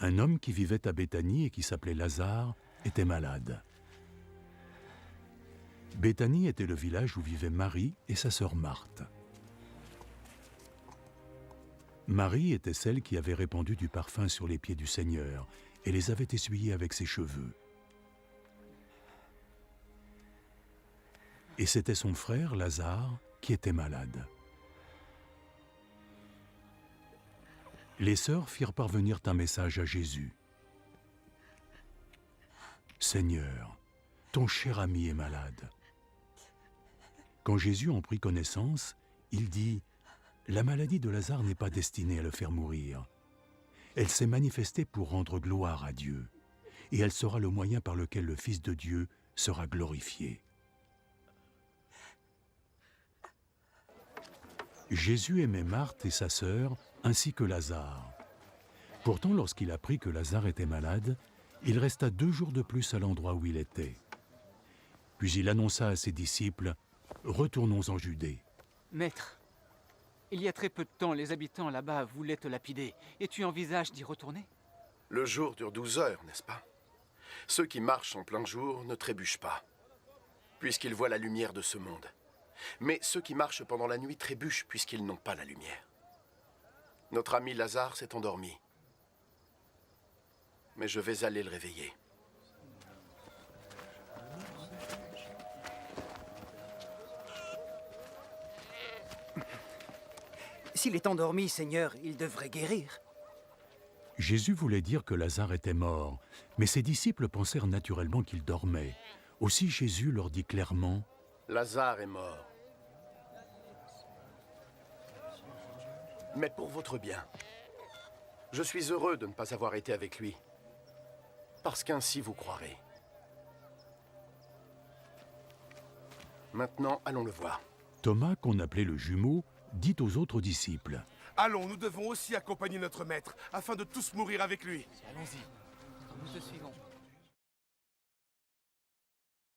Un homme qui vivait à Béthanie et qui s'appelait Lazare était malade. Béthanie était le village où vivaient Marie et sa sœur Marthe. Marie était celle qui avait répandu du parfum sur les pieds du Seigneur et les avait essuyés avec ses cheveux. Et c'était son frère, Lazare, qui était malade. Les sœurs firent parvenir un message à Jésus. « Seigneur, ton cher ami est malade. » Quand Jésus en prit connaissance, il dit « La maladie de Lazare n'est pas destinée à le faire mourir. Elle s'est manifestée pour rendre gloire à Dieu, et elle sera le moyen par lequel le Fils de Dieu sera glorifié. » Jésus aimait Marthe et sa sœur, ainsi que Lazare. Pourtant, lorsqu'il apprit que Lazare était malade, il resta 2 jours de plus à l'endroit où il était. Puis il annonça à ses disciples « Retournons en Judée. » Maître, il y a très peu de temps, les habitants là-bas voulaient te lapider, et tu envisages d'y retourner? Le jour dure 12 heures, n'est-ce pas? Ceux qui marchent en plein jour ne trébuchent pas, puisqu'ils voient la lumière de ce monde. Mais ceux qui marchent pendant la nuit trébuchent puisqu'ils n'ont pas la lumière. Notre ami Lazare s'est endormi. Mais je vais aller le réveiller. S'il est endormi, Seigneur, il devrait guérir. Jésus voulait dire que Lazare était mort, mais ses disciples pensèrent naturellement qu'il dormait. Aussi Jésus leur dit clairement « Lazare est mort. Mais pour votre bien, je suis heureux de ne pas avoir été avec lui, parce qu'ainsi vous croirez. Maintenant, allons le voir. » Thomas, qu'on appelait le jumeau, dit aux autres disciples « Allons, nous devons aussi accompagner notre maître, afin de tous mourir avec lui. » Allons-y, nous te suivons.